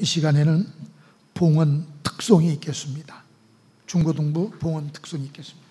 이 시간에는 봉헌 특송이 있겠습니다. 중고등부 봉헌 특송이 있겠습니다.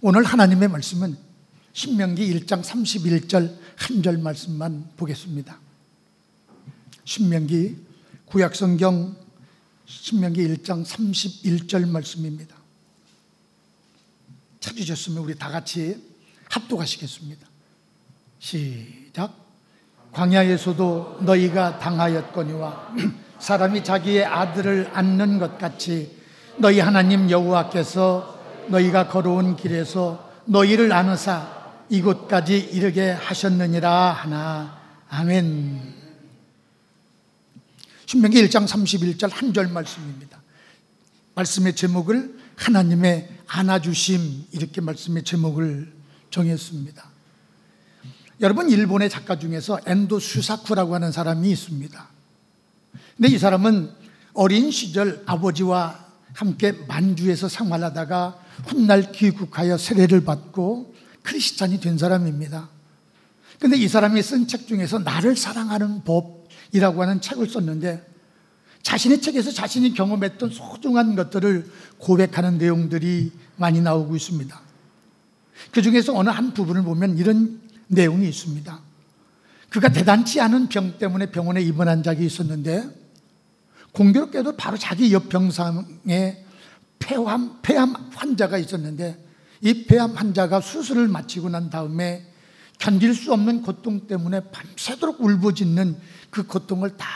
오늘 하나님의 말씀은 신명기 1장 31절 한 절 말씀만 보겠습니다. 신명기 구약성경 신명기 1장 31절 말씀입니다. 찾으셨으면 우리 다 같이 합독하시겠습니다. 시작. 광야에서도 너희가 당하였거니와 사람이 자기의 아들을 안는 것 같이 너희 하나님 여호와께서 너희가 걸어온 길에서 너희를 안으사 이곳까지 이르게 하셨느니라 하나. 아멘. 신명기 1장 31절 한 절 말씀입니다. 말씀의 제목을 하나님의 안아주심, 이렇게 말씀의 제목을 정했습니다. 여러분, 일본의 작가 중에서 엔도 수사쿠라고 하는 사람이 있습니다. 근데 이 사람은 어린 시절 아버지와 함께 만주에서 생활하다가 훗날 귀국하여 세례를 받고 크리스찬이 된 사람입니다. 근데 이 사람이 쓴 책 중에서 나를 사랑하는 법이라고 하는 책을 썼는데, 자신의 책에서 자신이 경험했던 소중한 것들을 고백하는 내용들이 많이 나오고 있습니다. 그 중에서 어느 한 부분을 보면 이런 내용이 있습니다. 그가 대단치 않은 병 때문에 병원에 입원한 적이 있었는데, 공교롭게도 바로 자기 옆 병상에 폐암 환자가 있었는데, 이 폐암 환자가 수술을 마치고 난 다음에 견딜 수 없는 고통 때문에 밤새도록 울부짖는 그 고통을 다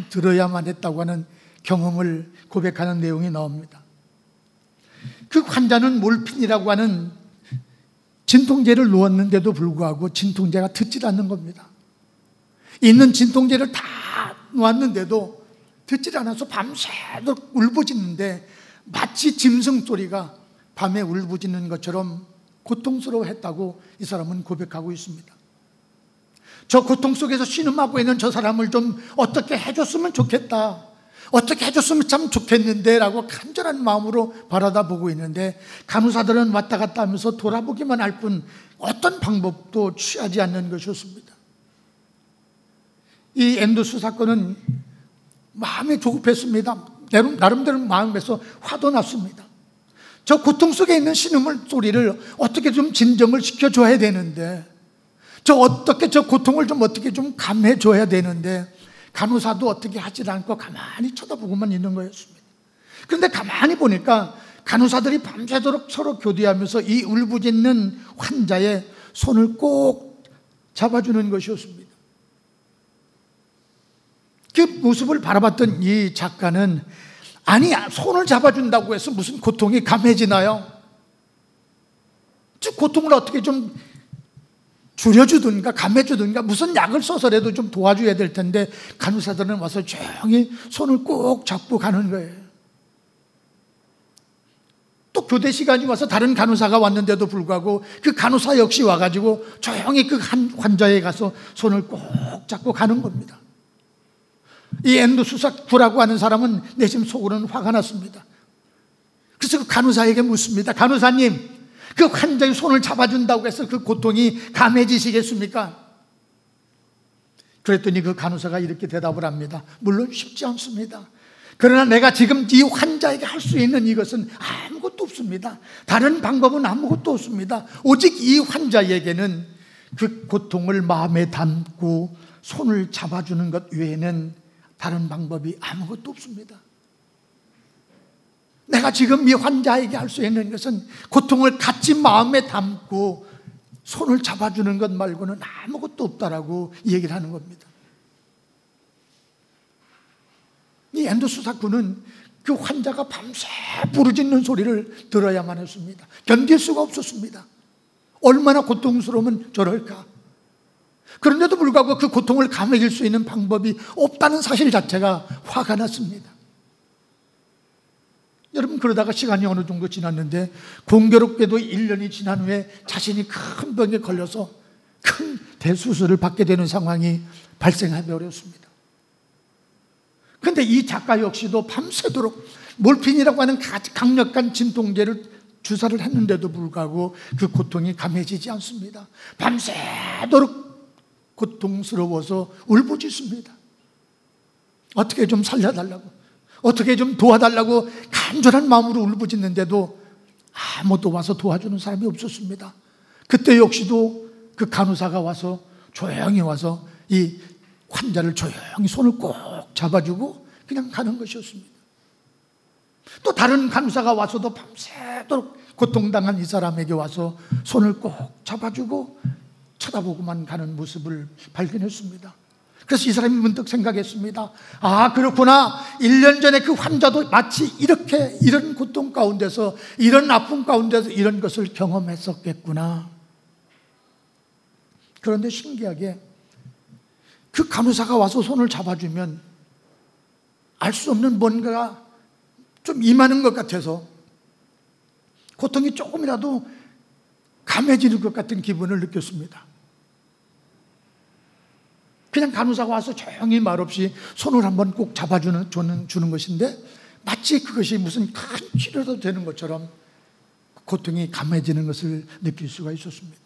들어야만 했다고 하는 경험을 고백하는 내용이 나옵니다. 그 환자는 몰핀이라고 하는 진통제를 놓았는데도 불구하고 진통제가 듣질 않는 겁니다. 있는 진통제를 다 놓았는데도 듣질 않아서 밤새도록 울부짖는데, 마치 짐승 소리가 밤에 울부짖는 것처럼 고통스러워했다고 이 사람은 고백하고 있습니다. 저 고통 속에서 신음하고 있는 저 사람을 좀 어떻게 해줬으면 좋겠다, 어떻게 해줬으면 참 좋겠는데 라고 간절한 마음으로 바라다보고 있는데, 간호사들은 왔다 갔다 하면서 돌아보기만 할 뿐 어떤 방법도 취하지 않는 것이었습니다. 이 엔도수 사건은 마음이 조급했습니다. 나름대로 마음에서 화도 났습니다. 저 고통 속에 있는 신음을 소리를 어떻게 좀 진정을 시켜줘야 되는데, 저 고통을 좀 어떻게 좀 감해줘야 되는데, 간호사도 어떻게 하지 않고 가만히 쳐다보고만 있는 거였습니다. 그런데 가만히 보니까 간호사들이 밤새도록 서로 교대하면서 이 울부짖는 환자의 손을 꼭 잡아주는 것이었습니다. 그 모습을 바라봤던 이 작가는, 아니, 손을 잡아준다고 해서 무슨 고통이 감해지나요? 즉, 고통을 어떻게 좀 줄여주든가 감해주든가 무슨 약을 써서라도 좀 도와줘야 될 텐데, 간호사들은 와서 조용히 손을 꼭 잡고 가는 거예요. 또 교대 시간이 와서 다른 간호사가 왔는데도 불구하고 그 간호사 역시 와가지고 조용히 그 한 환자에 가서 손을 꼭 잡고 가는 겁니다. 이 엔도 수사쿠라고 하는 사람은 내심 속으로는 화가 났습니다. 그래서 그 간호사에게 묻습니다. 간호사님, 그 환자의 손을 잡아준다고 해서 그 고통이 감해지시겠습니까? 그랬더니 그 간호사가 이렇게 대답을 합니다. 물론 쉽지 않습니다. 그러나 내가 지금 이 환자에게 할 수 있는 이것은 아무것도 없습니다. 다른 방법은 아무것도 없습니다. 오직 이 환자에게는 그 고통을 마음에 담고 손을 잡아주는 것 외에는 다른 방법이 아무것도 없습니다. 내가 지금 이 환자에게 할 수 있는 것은 고통을 같이 마음에 담고 손을 잡아주는 것 말고는 아무것도 없다라고 얘기를 하는 겁니다. 이 엔도수 사건은 그 환자가 밤새 부르짖는 소리를 들어야만 했습니다. 견딜 수가 없었습니다. 얼마나 고통스러우면 저럴까. 그런데도 불구하고 그 고통을 감해줄 수 있는 방법이 없다는 사실 자체가 화가 났습니다. 여러분, 그러다가 시간이 어느 정도 지났는데 공교롭게도 1년이 지난 후에 자신이 큰 병에 걸려서 큰 대수술을 받게 되는 상황이 발생해 버렸습니다. 그런데 이 작가 역시도 밤새도록 몰핀이라고 하는 강력한 진통제를 주사를 했는데도 불구하고 그 고통이 감해지지 않습니다. 밤새도록 고통스러워서 울부짖습니다. 어떻게 좀 살려달라고, 어떻게 좀 도와달라고 간절한 마음으로 울부짖는데도 아무도 와서 도와주는 사람이 없었습니다. 그때 역시도 그 간호사가 와서 조용히 와서 이 환자를 조용히 손을 꼭 잡아주고 그냥 가는 것이었습니다. 또 다른 간호사가 와서도 밤새도록 고통당한 이 사람에게 와서 손을 꼭 잡아주고 쳐다보고만 가는 모습을 발견했습니다. 그래서 이 사람이 문득 생각했습니다. 아, 그렇구나. 1년 전에 그 환자도 마치 이런 고통 가운데서, 이런 아픔 가운데서 이런 것을 경험했었겠구나. 그런데 신기하게 그 간호사가 와서 손을 잡아주면 알 수 없는 뭔가가 좀 임하는 것 같아서 고통이 조금이라도 감해지는 것 같은 기분을 느꼈습니다. 간호사가 와서 조용히 말없이 손을 한번 꼭 잡아주는 주는 것인데 마치 그것이 무슨 큰 치료도 되는 것처럼 고통이 감해지는 것을 느낄 수가 있었습니다.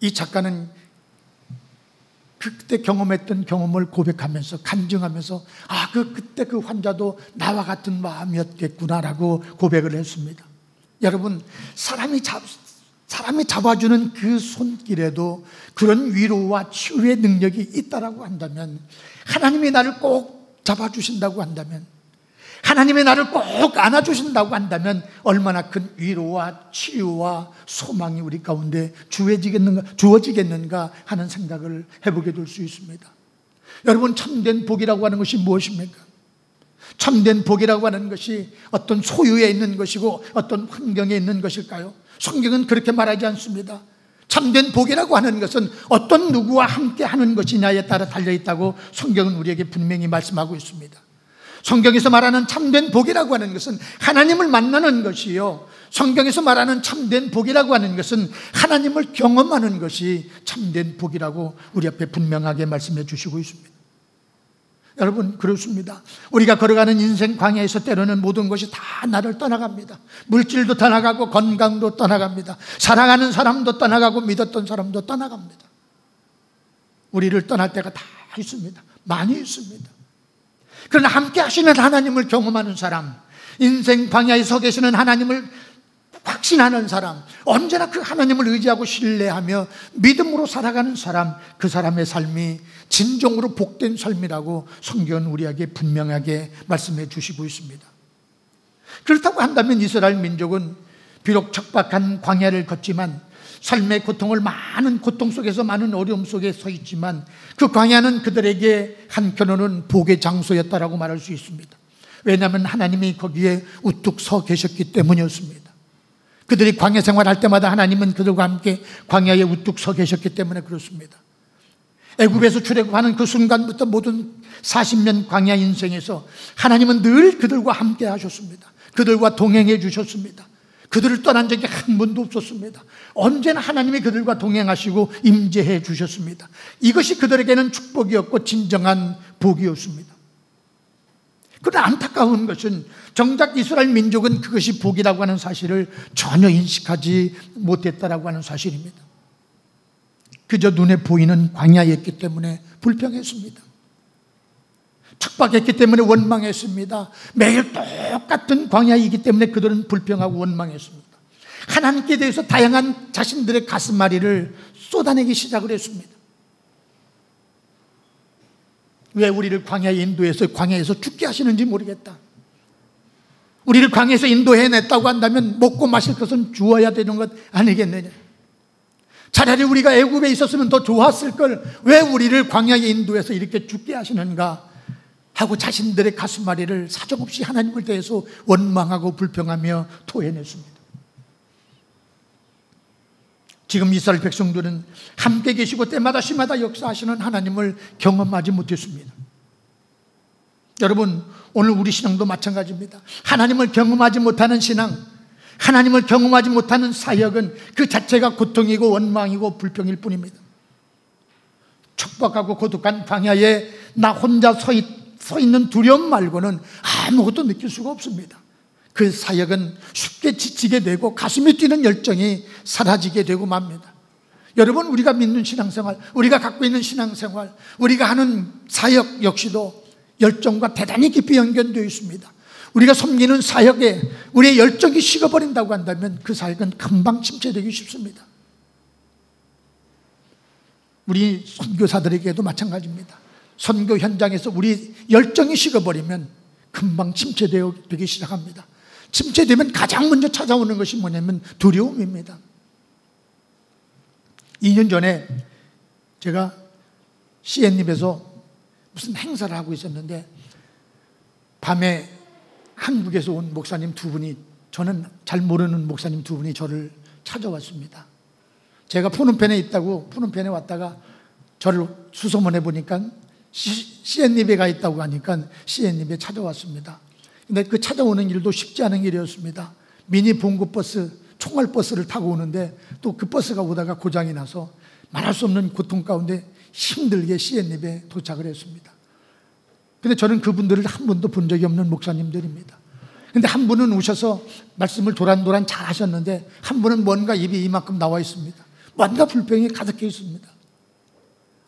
이 작가는 그때 경험했던 경험을 고백하면서 간증하면서 그때 그 환자도 나와 같은 마음이었겠구나라고 고백을 했습니다. 여러분, 사람이 잡아주는 그 손길에도 그런 위로와 치유의 능력이 있다라고 한다면, 하나님이 나를 꼭 잡아주신다고 한다면, 하나님이 나를 꼭 안아주신다고 한다면 얼마나 큰 위로와 치유와 소망이 우리 가운데 주어지겠는가 하는 생각을 해보게 될 수 있습니다. 여러분, 참된 복이라고 하는 것이 무엇입니까? 참된 복이라고 하는 것이 어떤 소유에 있는 것이고 어떤 환경에 있는 것일까요? 성경은 그렇게 말하지 않습니다. 참된 복이라고 하는 것은 어떤 누구와 함께 하는 것이냐에 따라 달려있다고 성경은 우리에게 분명히 말씀하고 있습니다. 성경에서 말하는 참된 복이라고 하는 것은 하나님을 만나는 것이요, 성경에서 말하는 참된 복이라고 하는 것은 하나님을 경험하는 것이 참된 복이라고 우리 앞에 분명하게 말씀해 주시고 있습니다. 여러분, 그렇습니다. 우리가 걸어가는 인생 광야에서 때로는 모든 것이 다 나를 떠나갑니다. 물질도 떠나가고 건강도 떠나갑니다. 사랑하는 사람도 떠나가고 믿었던 사람도 떠나갑니다. 우리를 떠날 때가 다 있습니다. 많이 있습니다. 그러나 함께 하시는 하나님을 경험하는 사람, 인생 광야에 서 계시는 하나님을 확신하는 사람, 언제나 그 하나님을 의지하고 신뢰하며 믿음으로 살아가는 사람, 그 사람의 삶이 진정으로 복된 삶이라고 성경은 우리에게 분명하게 말씀해 주시고 있습니다. 그렇다고 한다면 이스라엘 민족은 비록 척박한 광야를 걷지만, 삶의 고통을 많은 고통 속에서 많은 어려움 속에 서 있지만, 그 광야는 그들에게 한편으로는 복의 장소였다라고 말할 수 있습니다. 왜냐하면 하나님이 거기에 우뚝 서 계셨기 때문이었습니다. 그들이 광야 생활할 때마다 하나님은 그들과 함께 광야에 우뚝 서 계셨기 때문에 그렇습니다. 애굽에서 출애굽하는 그 순간부터 모든 40년 광야 인생에서 하나님은 늘 그들과 함께 하셨습니다. 그들과 동행해 주셨습니다. 그들을 떠난 적이 한 번도 없었습니다. 언제나 하나님이 그들과 동행하시고 임재해 주셨습니다. 이것이 그들에게는 축복이었고 진정한 복이었습니다. 그러나 안타까운 것은 정작 이스라엘 민족은 그것이 복이라고 하는 사실을 전혀 인식하지 못했다라고 하는 사실입니다. 그저 눈에 보이는 광야였기 때문에 불평했습니다. 척박했기 때문에 원망했습니다. 매일 똑같은 광야이기 때문에 그들은 불평하고 원망했습니다. 하나님께 대해서 다양한 자신들의 가슴앓이를 쏟아내기 시작을 했습니다. 왜 우리를 광야에 인도해서 광야에서 죽게 하시는지 모르겠다. 우리를 광야에서 인도해냈다고 한다면 먹고 마실 것은 주어야 되는 것 아니겠느냐. 차라리 우리가 애굽에 있었으면 더 좋았을 걸 왜 우리를 광야에 인도해서 이렇게 죽게 하시는가 하고 자신들의 가슴앓이를 사정없이 하나님을 대해서 원망하고 불평하며 토해냈습니다. 지금 이스라엘 백성들은 함께 계시고 때마다 시마다 역사하시는 하나님을 경험하지 못했습니다. 여러분, 오늘 우리 신앙도 마찬가지입니다. 하나님을 경험하지 못하는 신앙, 하나님을 경험하지 못하는 사역은 그 자체가 고통이고 원망이고 불평일 뿐입니다. 척박하고 고독한 광야에 나 혼자 서 있는 두려움 말고는 아무것도 느낄 수가 없습니다. 그 사역은 쉽게 지치게 되고 가슴이 뛰는 열정이 사라지게 되고 맙니다. 여러분, 우리가 믿는 신앙생활, 우리가 갖고 있는 신앙생활, 우리가 하는 사역 역시도 열정과 대단히 깊이 연결되어 있습니다. 우리가 섬기는 사역에 우리의 열정이 식어버린다고 한다면 그 사역은 금방 침체되기 쉽습니다. 우리 선교사들에게도 마찬가지입니다. 선교 현장에서 우리 열정이 식어버리면 금방 침체되기 시작합니다. 침체되면 가장 먼저 찾아오는 것이 뭐냐면 두려움입니다. 2년 전에 제가 CN입에서 무슨 행사를 하고 있었는데 밤에 한국에서 온 목사님 두 분이, 저는 잘 모르는 목사님 두 분이 저를 찾아왔습니다. 제가 푸놈펜에 있다고, 푸놈펜에 왔다가 저를 수소문해 보니까 CN입에 가 있다고 하니까 CN입에 찾아왔습니다. 근데 그 찾아오는 일도 쉽지 않은 일이었습니다. 미니 봉고버스, 총알버스를 타고 오는데 또 그 버스가 오다가 고장이 나서 말할 수 없는 고통 가운데 힘들게 시애립에 도착을 했습니다. 근데 저는 그분들을 한 번도 본 적이 없는 목사님들입니다. 근데 한 분은 오셔서 말씀을 도란도란 잘 하셨는데, 한 분은 뭔가 입이 이만큼 나와 있습니다. 뭔가 불평이 가득해 있습니다.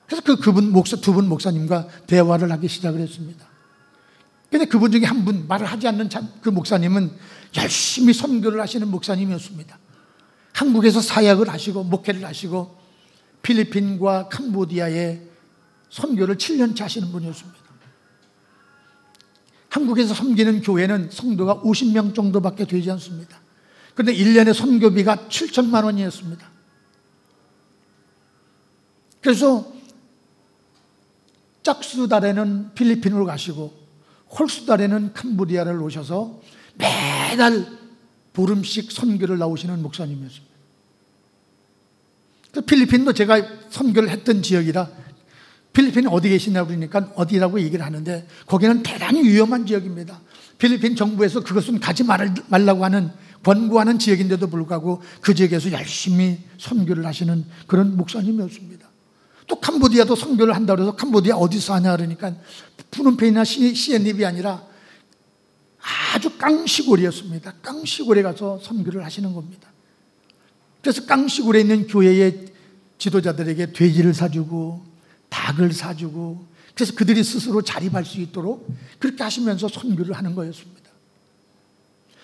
그래서 두 분 목사님과 대화를 하기 시작을 했습니다. 근데 그분 중에 한 분, 말을 하지 않는 그 목사님은 열심히 선교를 하시는 목사님이었습니다. 한국에서 사역을 하시고 목회를 하시고 필리핀과 캄보디아에 선교를 7년째 하시는 분이었습니다. 한국에서 섬기는 교회는 성도가 50명 정도밖에 되지 않습니다. 그런데 1년에 선교비가 7천만 원이었습니다. 그래서 짝수달에는 필리핀으로 가시고 홀수달에는 캄보디아를 오셔서 매달 보름씩 선교를 나오시는 목사님이었습니다. 필리핀도 제가 선교를 했던 지역이라, 필리핀 어디 계시냐고 그러니까 어디라고 얘기를 하는데, 거기는 대단히 위험한 지역입니다. 필리핀 정부에서 그것은 가지 말라고 하는, 권고하는 지역인데도 불구하고 그 지역에서 열심히 선교를 하시는 그런 목사님이었습니다. 또 캄보디아도 선교를 한다고 해서 캄보디아 어디서 하냐 그러니까 푸놈펜이나 시엔립이 아니라 아주 깡시골이었습니다. 깡시골에 가서 선교를 하시는 겁니다. 그래서 깡시골에 있는 교회의 지도자들에게 돼지를 사주고 닭을 사주고, 그래서 그들이 스스로 자립할 수 있도록 그렇게 하시면서 선교를 하는 거였습니다.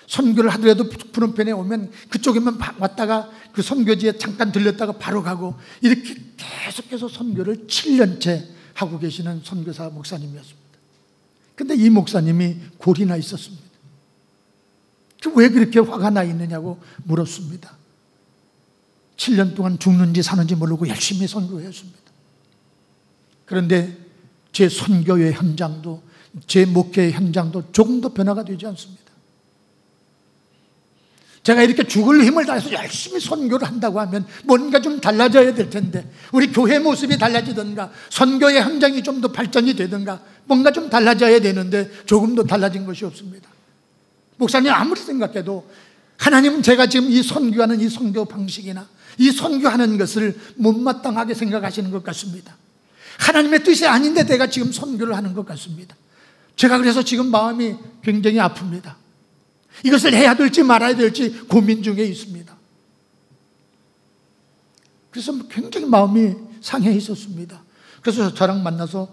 선교를 하더라도 푸놈펜에 오면 그쪽에만 왔다가 그 선교지에 잠깐 들렸다가 바로 가고, 이렇게 계속해서 선교를 7년째 하고 계시는 선교사 목사님이었습니다. 근데 이 목사님이 골이 나 있었습니다. 왜 그렇게 화가 나 있느냐고 물었습니다. 7년 동안 죽는지 사는지 모르고 열심히 선교했습니다. 그런데 제 선교의 현장도, 제 목회의 현장도 조금도 변화가 되지 않습니다. 제가 이렇게 죽을 힘을 다해서 열심히 선교를 한다고 하면 뭔가 좀 달라져야 될 텐데, 우리 교회 모습이 달라지든가 선교의 현장이 좀 더 발전이 되든가 뭔가 좀 달라져야 되는데 조금도 달라진 것이 없습니다. 목사님 아무리 생각해도 하나님은 제가 지금 이 선교하는 이 선교 방식이나 이 선교하는 것을 못마땅하게 생각하시는 것 같습니다. 하나님의 뜻이 아닌데 내가 지금 선교를 하는 것 같습니다. 제가 그래서 지금 마음이 굉장히 아픕니다. 이것을 해야 될지 말아야 될지 고민 중에 있습니다. 그래서 굉장히 마음이 상해 있었습니다. 그래서 저랑 만나서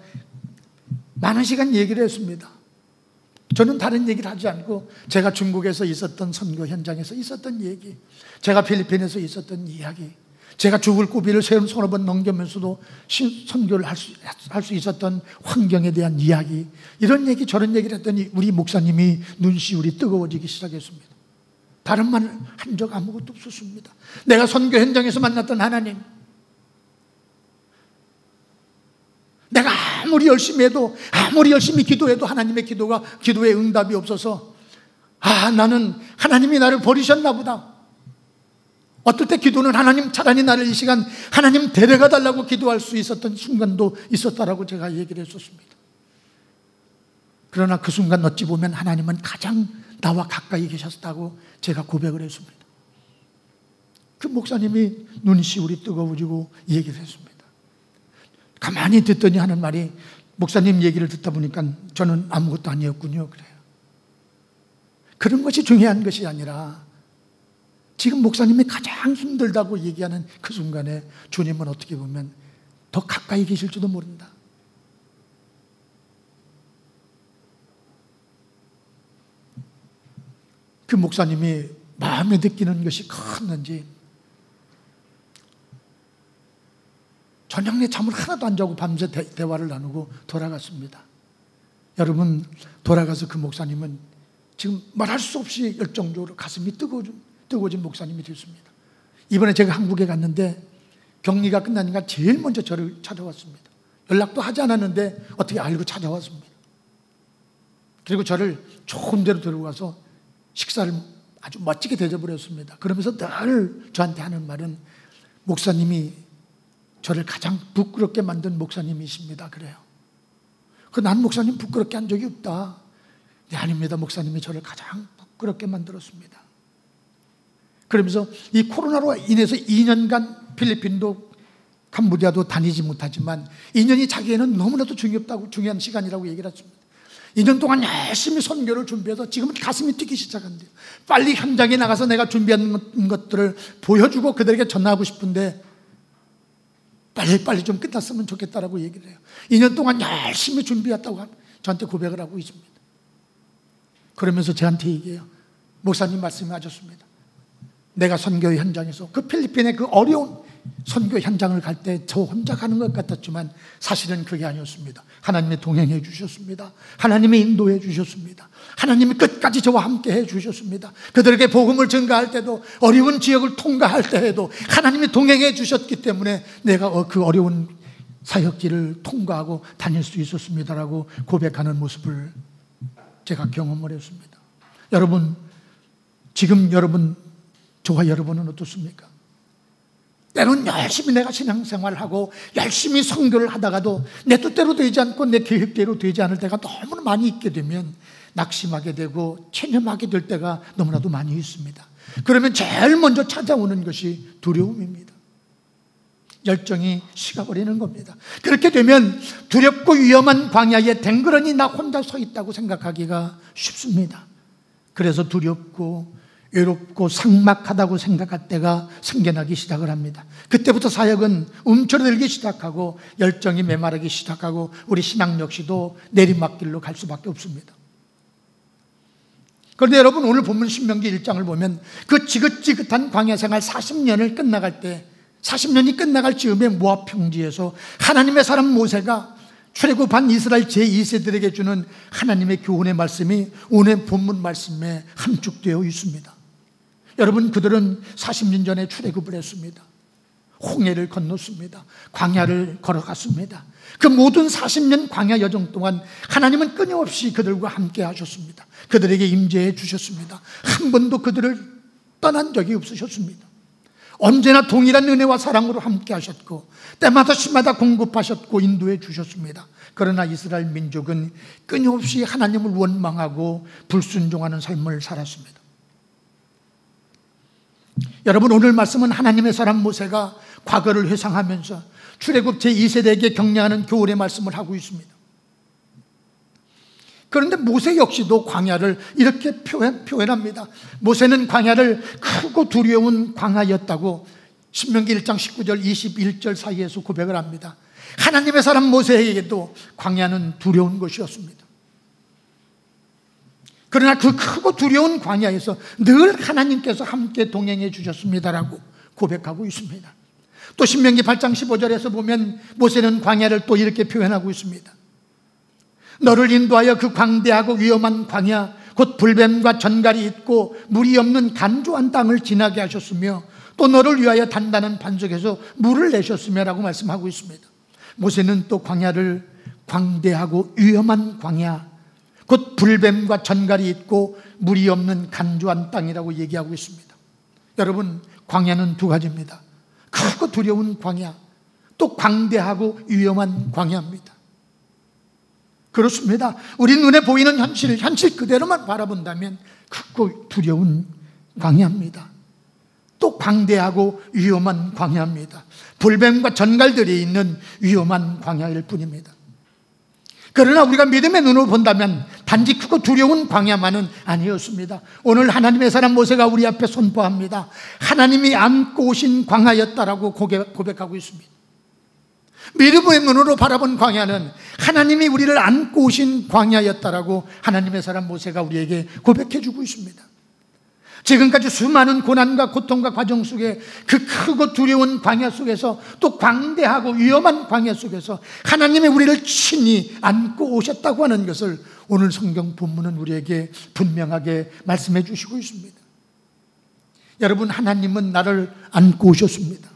많은 시간 얘기를 했습니다. 저는 다른 얘기를 하지 않고 제가 중국에서 있었던 선교 현장에서 있었던 얘기, 제가 필리핀에서 있었던 이야기, 제가 죽을 고비를 서너 번 넘기면서도 선교를 할 수 있었던 환경에 대한 이야기, 이런 얘기 저런 얘기를 했더니 우리 목사님이 눈시울이 뜨거워지기 시작했습니다. 다른 말 한 적 아무것도 없었습니다. 내가 선교 현장에서 만났던 하나님, 내가 아무리 열심히 해도, 아무리 열심히 기도해도 하나님의 기도에 응답이 없어서, 나는 하나님이 나를 버리셨나 보다. 어떨 때 기도는 하나님 차라리 나를 이 시간 하나님 데려가 달라고 기도할 수 있었던 순간도 있었다라고 제가 얘기를 했었습니다. 그러나 그 순간 어찌 보면 하나님은 가장 나와 가까이 계셨다고 제가 고백을 했습니다. 그 목사님이 눈시울이 뜨거워지고 얘기를 했습니다. 가만히 듣더니 하는 말이, 목사님 얘기를 듣다 보니까 저는 아무것도 아니었군요. 그래요. 그런 것이 중요한 것이 아니라 지금 목사님이 가장 힘들다고 얘기하는 그 순간에 주님은 어떻게 보면 더 가까이 계실지도 모른다. 그 목사님이 마음에 느끼는 것이 컸는지 저녁 내 잠을 하나도 안 자고 밤새 대화를 나누고 돌아갔습니다. 여러분, 돌아가서 그 목사님은 지금 말할 수 없이 열정적으로 가슴이 뜨거워진 목사님이 됐습니다. 이번에 제가 한국에 갔는데 격리가 끝나니까 제일 먼저 저를 찾아왔습니다. 연락도 하지 않았는데 어떻게 알고 찾아왔습니다. 그리고 저를 좋은 데로 데려가서 식사를 아주 멋지게 대접을 했습니다. 그러면서 늘 저한테 하는 말은, 목사님이 저를 가장 부끄럽게 만든 목사님이십니다. 그래요. 난 목사님 부끄럽게 한 적이 없다. 네, 아닙니다. 목사님이 저를 가장 부끄럽게 만들었습니다. 그러면서 이 코로나로 인해서 2년간 필리핀도 캄보디아도 다니지 못하지만 2년이 자기에는 너무나도 중요한 시간이라고 얘기를 했습니다. 2년 동안 열심히 선교를 준비해서 지금은 가슴이 뛰기 시작한대요. 빨리 현장에 나가서 내가 준비한 것들을 보여주고 그들에게 전하고 싶은데 빨리 좀 끝났으면 좋겠다라고 얘기를 해요. 2년 동안 열심히 준비했다고 저한테 고백을 하고 있습니다. 그러면서 저한테 얘기해요. 목사님 말씀하셨습니다. 내가 선교 현장에서 그 필리핀의 그 어려운 선교 현장을 갈 때 저 혼자 가는 것 같았지만 사실은 그게 아니었습니다. 하나님이 동행해 주셨습니다. 하나님이 인도해 주셨습니다. 하나님이 끝까지 저와 함께 해 주셨습니다. 그들에게 복음을 전가할 때도, 어려운 지역을 통과할 때에도 하나님이 동행해 주셨기 때문에 내가 그 어려운 사역지를 통과하고 다닐 수 있었습니다라고 고백하는 모습을 제가 경험을 했습니다. 여러분, 지금 저와 여러분은 어떻습니까? 때로는 열심히 내가 신앙생활을 하고 열심히 선교를 하다가도 내 뜻대로 되지 않고 내 계획대로 되지 않을 때가 너무나 많이 있게 되면 낙심하게 되고 체념하게 될 때가 너무나도 많이 있습니다. 그러면 제일 먼저 찾아오는 것이 두려움입니다. 열정이 식어버리는 겁니다. 그렇게 되면 두렵고 위험한 광야에 댕그러니 나 혼자 서 있다고 생각하기가 쉽습니다. 그래서 두렵고 외롭고 삭막하다고 생각할 때가 생겨나기 시작을 합니다. 그때부터 사역은 움츠러들기 시작하고 열정이 메마르기 시작하고 우리 신앙 역시도 내리막길로 갈 수밖에 없습니다. 그런데 여러분, 오늘 본문 신명기 1장을 보면 그 지긋지긋한 광야 생활 40년을 끝나갈 때, 40년이 끝나갈 즈음에 모압 평지에서 하나님의 사람 모세가 출애굽한 이스라엘 제2세들에게 주는 하나님의 교훈의 말씀이 오늘 본문 말씀에 함축되어 있습니다. 여러분, 그들은 40년 전에 출애굽을 했습니다. 홍해를 건넜습니다. 광야를 걸어갔습니다. 그 모든 40년 광야 여정 동안 하나님은 끊임없이 그들과 함께 하셨습니다. 그들에게 임재해 주셨습니다. 한 번도 그들을 떠난 적이 없으셨습니다. 언제나 동일한 은혜와 사랑으로 함께 하셨고 때마다 시마다 공급하셨고 인도해 주셨습니다. 그러나 이스라엘 민족은 끊임없이 하나님을 원망하고 불순종하는 삶을 살았습니다. 여러분, 오늘 말씀은 하나님의 사람 모세가 과거를 회상하면서 출애굽 제2세대에게 격려하는 교훈의 말씀을 하고 있습니다. 그런데 모세 역시도 광야를 이렇게 표현합니다. 모세는 광야를 크고 두려운 광야였다고 신명기 1장 19절 21절 사이에서 고백을 합니다. 하나님의 사람 모세에게도 광야는 두려운 것이었습니다. 그러나 그 크고 두려운 광야에서 늘 하나님께서 함께 동행해 주셨습니다라고 고백하고 있습니다. 또 신명기 8장 15절에서 보면 모세는 광야를 또 이렇게 표현하고 있습니다. 너를 인도하여 그 광대하고 위험한 광야, 곧 불뱀과 전갈이 있고 물이 없는 간조한 땅을 지나게 하셨으며 또 너를 위하여 단단한 반석에서 물을 내셨으며 라고 말씀하고 있습니다. 모세는 또 광야를 광대하고 위험한 광야, 곧 불뱀과 전갈이 있고 물이 없는 간조한 땅이라고 얘기하고 있습니다. 여러분, 광야는 두 가지입니다. 크고 두려운 광야, 또 광대하고 위험한 광야입니다. 그렇습니다. 우리 눈에 보이는 현실 그대로만 바라본다면 크고 두려운 광야입니다. 또 광대하고 위험한 광야입니다. 불뱀과 전갈들이 있는 위험한 광야일 뿐입니다. 그러나 우리가 믿음의 눈으로 본다면 단지 크고 두려운 광야만은 아니었습니다. 오늘 하나님의 사람 모세가 우리 앞에 선포합니다. 하나님이 안고 오신 광야였다라고 고백하고 있습니다. 믿음의 눈으로 바라본 광야는 하나님이 우리를 안고 오신 광야였다라고 하나님의 사람 모세가 우리에게 고백해주고 있습니다. 지금까지 수많은 고난과 고통과 과정 속에 그 크고 두려운 광야 속에서 또 광대하고 위험한 광야 속에서 하나님이 우리를 친히 안고 오셨다고 하는 것을 오늘 성경 본문은 우리에게 분명하게 말씀해 주시고 있습니다. 여러분, 하나님은 나를 안고 오셨습니다.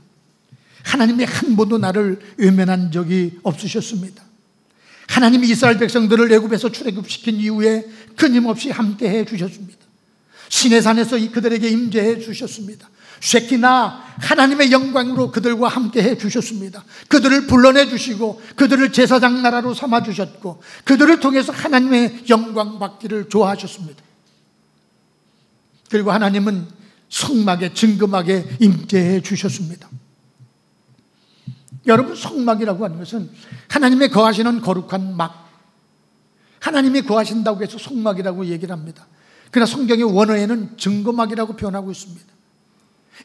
하나님이 한 번도 나를 외면한 적이 없으셨습니다. 하나님이 이스라엘 백성들을 애굽에서 출애굽시킨 이후에 끊임없이 함께해 주셨습니다. 시내산에서 그들에게 임재해 주셨습니다. 쉐키나 하나님의 영광으로 그들과 함께해 주셨습니다. 그들을 불러내 주시고 그들을 제사장 나라로 삼아 주셨고 그들을 통해서 하나님의 영광 받기를 좋아하셨습니다. 그리고 하나님은 성막에 증거막에 임재해 주셨습니다. 여러분, 성막이라고 하는 것은 하나님의 거하시는 거룩한 막, 하나님이 거하신다고 해서 성막이라고 얘기를 합니다. 그러나 성경의 원어에는 증거막이라고 표현하고 있습니다.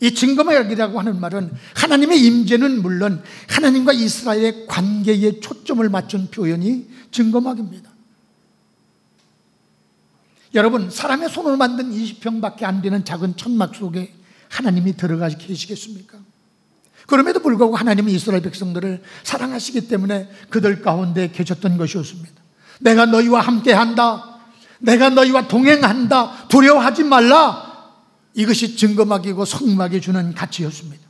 이 증거막이라고 하는 말은 하나님의 임재는 물론 하나님과 이스라엘의 관계에 초점을 맞춘 표현이 증거막입니다. 여러분, 사람의 손으로 만든 20평밖에 안 되는 작은 천막 속에 하나님이 들어가 계시겠습니까? 그럼에도 불구하고 하나님은 이스라엘 백성들을 사랑하시기 때문에 그들 가운데 계셨던 것이었습니다. 내가 너희와 함께한다, 내가 너희와 동행한다, 두려워하지 말라. 이것이 증거막이고 성막이 주는 가치였습니다.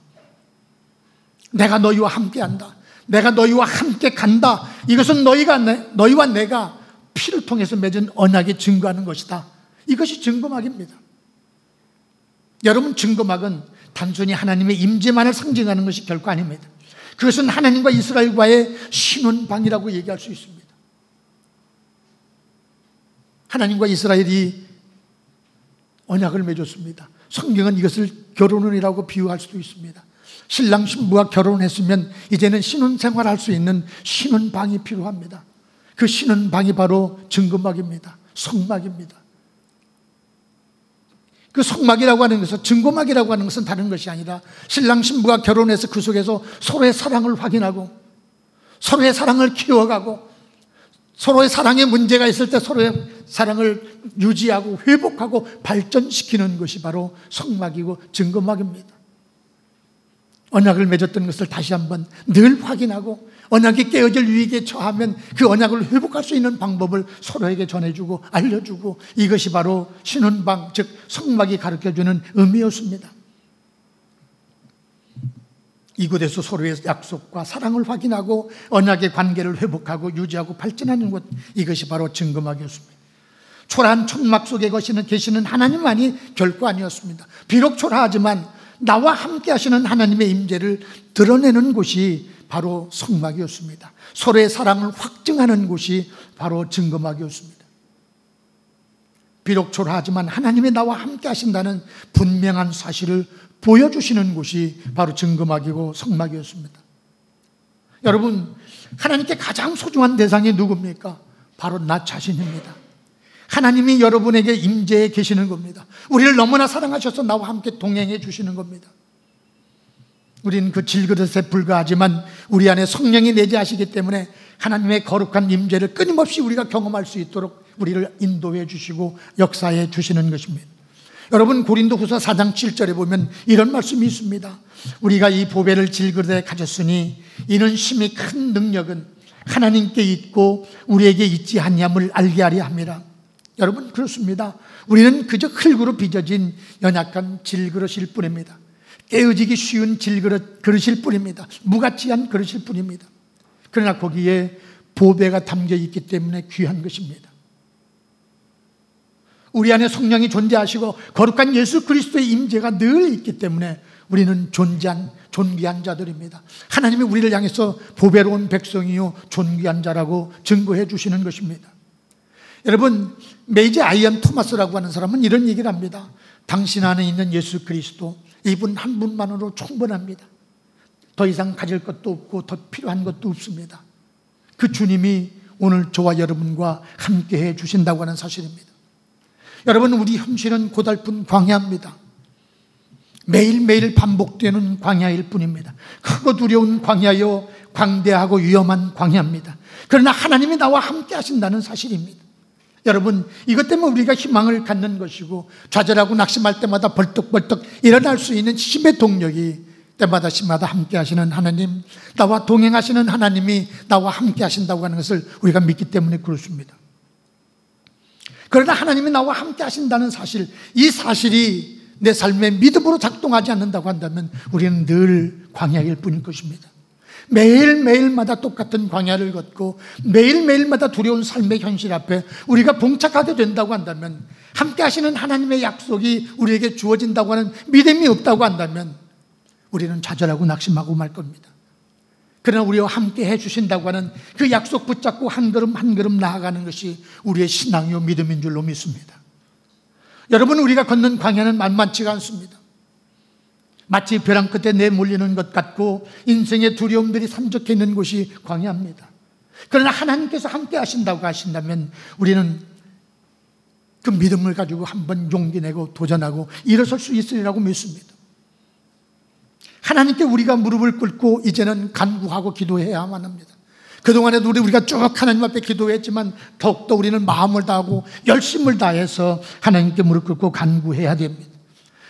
내가 너희와 함께한다, 내가 너희와 함께 간다. 이것은 너희와 내가 피를 통해서 맺은 언약이 증거하는 것이다. 이것이 증거막입니다. 여러분, 증거막은 단순히 하나님의 임재만을 상징하는 것이 결코 아닙니다. 그것은 하나님과 이스라엘과의 신혼방이라고 얘기할 수 있습니다. 하나님과 이스라엘이 언약을 맺었습니다. 성경은 이것을 결혼이라고 비유할 수도 있습니다. 신랑 신부가 결혼했으면 이제는 신혼생활을 할 수 있는 신혼방이 필요합니다. 그 신혼방이 바로 증거막입니다. 성막입니다. 그 성막이라고 하는 것은, 증거막이라고 하는 것은 다른 것이 아니라 신랑 신부가 결혼해서 그 속에서 서로의 사랑을 확인하고 서로의 사랑을 키워가고 서로의 사랑에 문제가 있을 때 서로의 사랑을 유지하고 회복하고 발전시키는 것이 바로 성막이고 증거막입니다. 언약을 맺었던 것을 다시 한번 늘 확인하고 언약이 깨어질 위기에 처하면 그 언약을 회복할 수 있는 방법을 서로에게 전해주고 알려주고, 이것이 바로 신혼방, 즉 성막이 가르쳐주는 의미였습니다. 이곳에서 서로의 약속과 사랑을 확인하고 언약의 관계를 회복하고 유지하고 발전하는 것, 이것이 바로 증거막이었습니다. 초라한 천막 속에 계시는 하나님만이 결코 아니었습니다. 비록 초라하지만 나와 함께 하시는 하나님의 임재를 드러내는 곳이 바로 성막이었습니다. 서로의 사랑을 확증하는 곳이 바로 증거막이었습니다. 비록 초라하지만 하나님이 나와 함께 하신다는 분명한 사실을 보여주시는 곳이 바로 증거막이고 성막이었습니다. 여러분, 하나님께 가장 소중한 대상이 누굽니까? 바로 나 자신입니다. 하나님이 여러분에게 임재해 계시는 겁니다. 우리를 너무나 사랑하셔서 나와 함께 동행해 주시는 겁니다. 우리는 그 질그릇에 불과하지만 우리 안에 성령이 내재하시기 때문에 하나님의 거룩한 임재를 끊임없이 우리가 경험할 수 있도록 우리를 인도해 주시고 역사해 주시는 것입니다. 여러분, 고린도후서 4장 7절에 보면 이런 말씀이 있습니다. 우리가 이 보배를 질그릇에 가졌으니 이는 심히 큰 능력은 하나님께 있고 우리에게 있지 아니함을 알게 하려 함이라. 여러분, 그렇습니다. 우리는 그저 흙으로 빚어진 연약한 질그릇일 뿐입니다. 깨어지기 쉬운 그릇일 뿐입니다. 무가치한 그릇일 뿐입니다. 그러나 거기에 보배가 담겨 있기 때문에 귀한 것입니다. 우리 안에 성령이 존재하시고 거룩한 예수 그리스도의 임재가 늘 있기 때문에 우리는 존귀한 자들입니다. 하나님이 우리를 향해서 보배로운 백성이요 존귀한 자라고 증거해 주시는 것입니다. 여러분, 메이지 아이언 토마스라고 하는 사람은 이런 얘기를 합니다. 당신 안에 있는 예수 그리스도, 이분 한 분만으로 충분합니다. 더 이상 가질 것도 없고 더 필요한 것도 없습니다. 그 주님이 오늘 저와 여러분과 함께해 주신다고 하는 사실입니다. 여러분, 우리 현실은 고달픈 광야입니다. 매일매일 반복되는 광야일 뿐입니다. 크고 두려운 광야요, 광대하고 위험한 광야입니다. 그러나 하나님이 나와 함께 하신다는 사실입니다. 여러분, 이것 때문에 우리가 희망을 갖는 것이고 좌절하고 낙심할 때마다 벌떡벌떡 일어날 수 있는 힘의 동력이 때마다 시마다 함께 하시는 하나님, 나와 동행하시는 하나님이 나와 함께 하신다고 하는 것을 우리가 믿기 때문에 그렇습니다. 그러나 하나님이 나와 함께 하신다는 사실, 이 사실이 내 삶의 믿음으로 작동하지 않는다고 한다면 우리는 늘 광야일 뿐일 것입니다. 매일매일마다 똑같은 광야를 걷고 매일매일마다 두려운 삶의 현실 앞에 우리가 봉착하게 된다고 한다면, 함께 하시는 하나님의 약속이 우리에게 주어진다고 하는 믿음이 없다고 한다면 우리는 좌절하고 낙심하고 말 겁니다. 그러나 우리와 함께 해주신다고 하는 그 약속 붙잡고 한 걸음 한 걸음 나아가는 것이 우리의 신앙이요 믿음인 줄로 믿습니다. 여러분, 우리가 걷는 광야는 만만치가 않습니다. 마치 벼랑 끝에 내몰리는 것 같고 인생의 두려움들이 산적해 있는 곳이 광야입니다. 그러나 하나님께서 함께 하신다고 하신다면 우리는 그 믿음을 가지고 한번 용기 내고 도전하고 일어설 수 있으리라고 믿습니다. 하나님께 우리가 무릎을 꿇고 이제는 간구하고 기도해야만 합니다. 그동안에도 우리가 쭉 하나님 앞에 기도했지만 더욱더 우리는 마음을 다하고 열심을 다해서 하나님께 무릎 꿇고 간구해야 됩니다.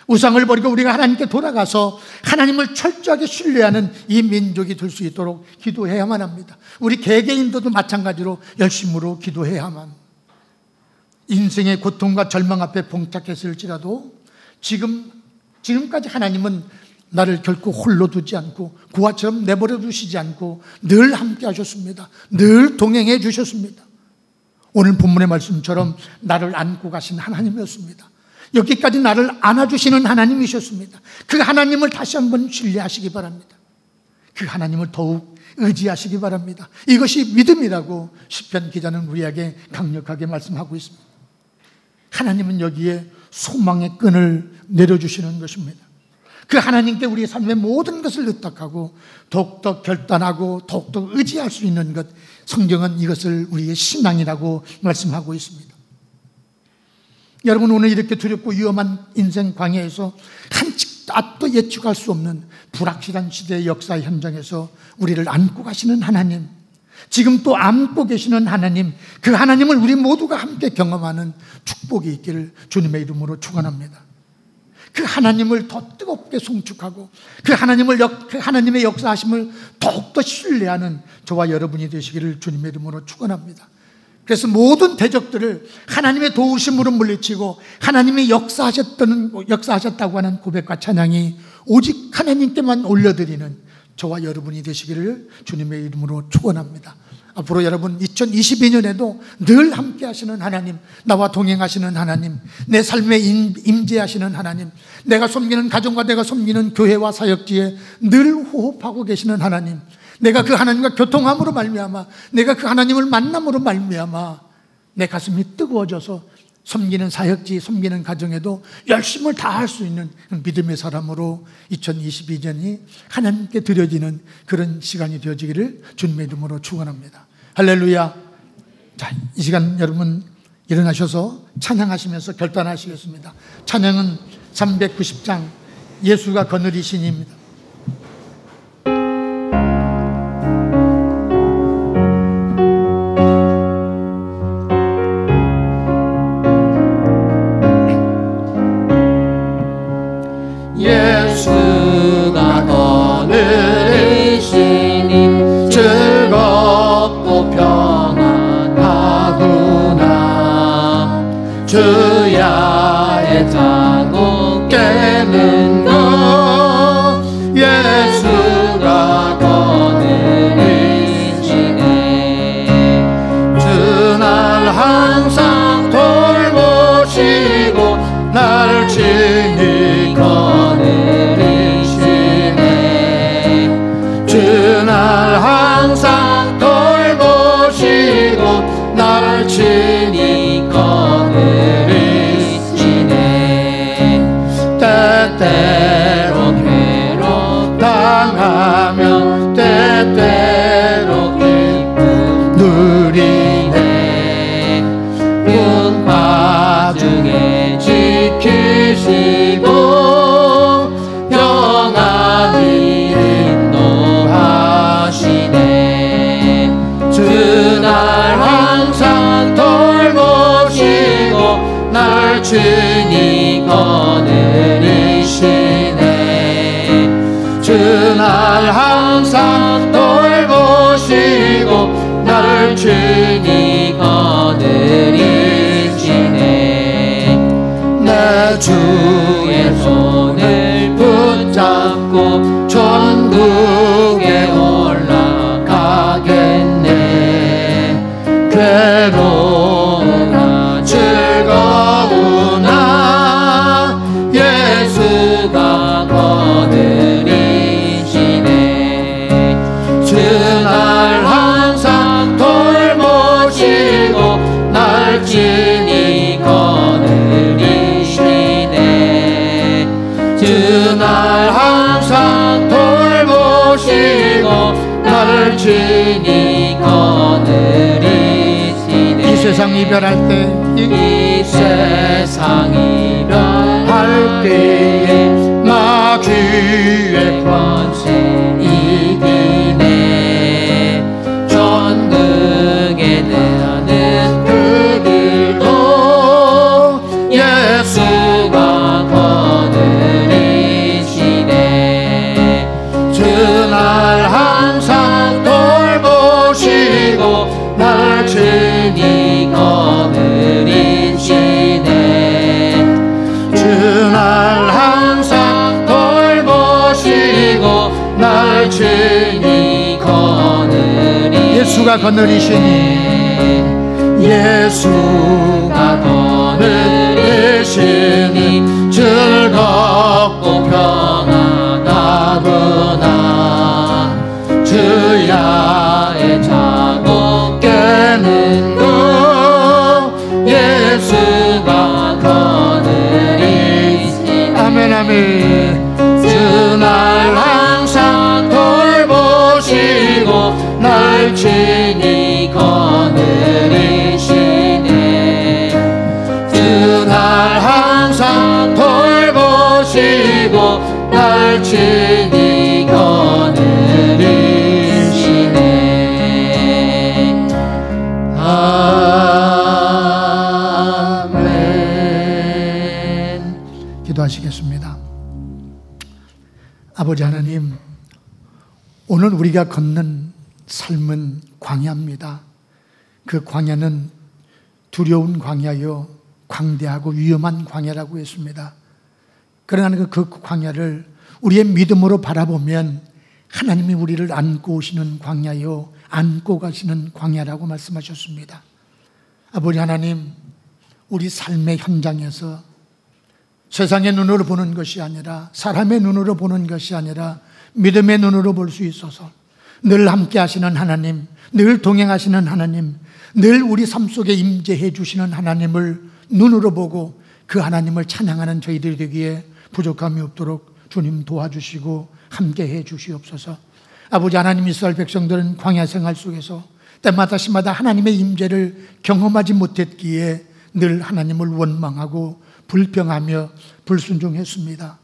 우상을 버리고 우리가 하나님께 돌아가서 하나님을 철저하게 신뢰하는 이 민족이 될 수 있도록 기도해야만 합니다. 우리 개개인도 마찬가지로 열심으로 기도해야만. 인생의 고통과 절망 앞에 봉착했을지라도 지금까지 하나님은 나를 결코 홀로 두지 않고 구하처럼 내버려 두시지 않고 늘 함께 하셨습니다. 늘 동행해 주셨습니다. 오늘 본문의 말씀처럼 나를 안고 가신 하나님이었습니다. 여기까지 나를 안아주시는 하나님이셨습니다. 그 하나님을 다시 한번 신뢰하시기 바랍니다. 그 하나님을 더욱 의지하시기 바랍니다. 이것이 믿음이라고 시편 기자는 우리에게 강력하게 말씀하고 있습니다. 하나님은 여기에 소망의 끈을 내려주시는 것입니다. 그 하나님께 우리의 삶의 모든 것을 의탁하고 더욱더 결단하고 더욱더 의지할 수 있는 것, 성경은 이것을 우리의 신앙이라고 말씀하고 있습니다. 여러분, 오늘 이렇게 두렵고 위험한 인생 광야에서 한치도 예측할 수 없는 불확실한 시대의 역사 현장에서 우리를 안고 가시는 하나님, 지금 또 안고 계시는 하나님, 그 하나님을 우리 모두가 함께 경험하는 축복이 있기를 주님의 이름으로 축원합니다. 그 하나님을 더 뜨겁게 송축하고 그 하나님의 역사하심을 더욱더 신뢰하는 저와 여러분이 되시기를 주님의 이름으로 축원합니다. 그래서 모든 대적들을 하나님의 도우심으로 물리치고 하나님이 역사하셨다고 하는 고백과 찬양이 오직 하나님께만 올려드리는 저와 여러분이 되시기를 주님의 이름으로 축원합니다. 앞으로 여러분 2022년에도 늘 함께 하시는 하나님, 나와 동행하시는 하나님, 내 삶에 임재하시는 하나님, 내가 섬기는 가정과 내가 섬기는 교회와 사역지에 늘 호흡하고 계시는 하나님, 내가 그 하나님과 교통함으로 말미암아, 내가 그 하나님을 만남으로 말미암아 내 가슴이 뜨거워져서 섬기는 사역지, 섬기는 가정에도 열심을 다할 수 있는 믿음의 사람으로 2022년이 하나님께 드려지는 그런 시간이 되어지기를 주님의 이름으로 축원합니다. 할렐루야. 자, 이 시간 여러분 일어나셔서 찬양하시면서 결단하시겠습니다. 찬양은 390장 예수가 거느리시니입니다. 예수가 거느리시니 즐겁고 평안하구나. 주야의 자고 깨는 것 예수가 거느리시네. 주날 항상 돌보시고 나를 친히 주날 항상 돌보시고 나를 친히 거느리시네. 때때로 괴롭당하면 때때로 기쁨 누리네. 풍파 중에 지키시고 주날 항상 돌보시고 날 친히 거느리시네. 주날 항상 돌보시고 나를 친히 거느리시네. 내 주의 손을 붙잡고 천국에 올라가겠네. 괴로우나 즐거우나 예수가 거느리시네. 주날 항상 돌보시고 날 친히 거느리시네. 주날 날 친히 거느리시네. 이 세상 이별할 때 이 세상 이별할 때에 나 주의 권세 이기네. 전능에 대하는 그 길도 예수가 거느리시네. 주날 항상 돌보시고 날 친히 거느리시네. 주날 항상 돌보시고 날 친히 거느리시네. 예수가 거느리시니 예수가 거느리시니 즐겁고 평안하구나. 주야의 자고 깨는 것 예수가 거느리시니. 아멘 아멘. 주날 항상 돌보시고 날 친히 거느리시네. 주날 항상 돌보시고 날 친히 거느리시네. 아멘. 기도하시겠습니다. 아버지 하나님, 오늘 우리가 걷는 삶은 광야입니다. 그 광야는 두려운 광야요, 광대하고 위험한 광야라고 했습니다. 그러나 그 광야를 우리의 믿음으로 바라보면 하나님이 우리를 안고 오시는 광야요, 안고 가시는 광야라고 말씀하셨습니다. 아버지 하나님, 우리 삶의 현장에서 세상의 눈으로 보는 것이 아니라, 사람의 눈으로 보는 것이 아니라 믿음의 눈으로 볼 수 있어서 늘 함께 하시는 하나님, 늘 동행하시는 하나님, 늘 우리 삶 속에 임재해 주시는 하나님을 눈으로 보고 그 하나님을 찬양하는 저희들이 되기에 부족함이 없도록 주님 도와주시고 함께해 주시옵소서. 아버지 하나님, 이스라엘 백성들은 광야 생활 속에서 때마다 시마다 하나님의 임재를 경험하지 못했기에 늘 하나님을 원망하고 불평하며 불순종했습니다.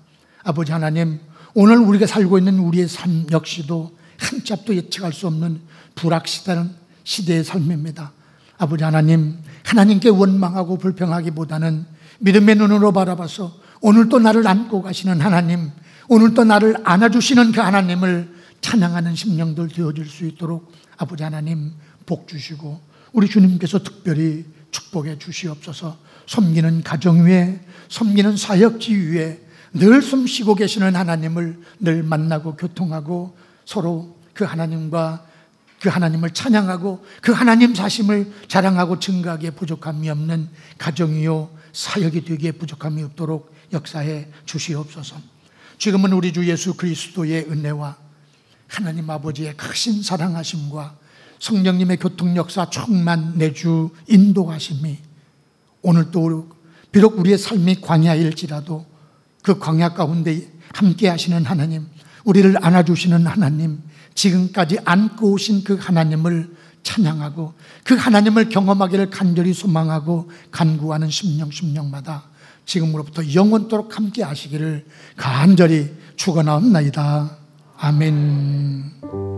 아버지 하나님, 오늘 우리가 살고 있는 우리의 삶 역시도 한 짝도 예측할 수 없는 불확실한 시대의 삶입니다. 아버지 하나님, 하나님께 원망하고 불평하기보다는 믿음의 눈으로 바라봐서 오늘 또 나를 안고 가시는 하나님, 오늘 또 나를 안아주시는 그 하나님을 찬양하는 심령들 되어질 수 있도록 아버지 하나님 복 주시고 우리 주님께서 특별히 축복해 주시옵소서. 섬기는 가정 위에, 섬기는 사역지 위에 늘 숨쉬고 계시는 하나님을 늘 만나고 교통하고 서로 그 하나님과 그 하나님을 찬양하고 그 하나님 사심을 자랑하고 증거하기에 부족함이 없는 가정이요 사역이 되기에 부족함이 없도록 역사해 주시옵소서. 지금은 우리 주 예수 그리스도의 은혜와 하나님 아버지의 크신 사랑하심과 성령님의 교통 역사 충만 내주 인도하심이 오늘도 비록 우리의 삶이 광야일지라도 그 광야 가운데 함께 하시는 하나님, 우리를 안아주시는 하나님, 지금까지 안고 오신 그 하나님을 찬양하고 그 하나님을 경험하기를 간절히 소망하고 간구하는 심령마다 지금으로부터 영원토록 함께 하시기를 간절히 축원하옵나이다. 아멘.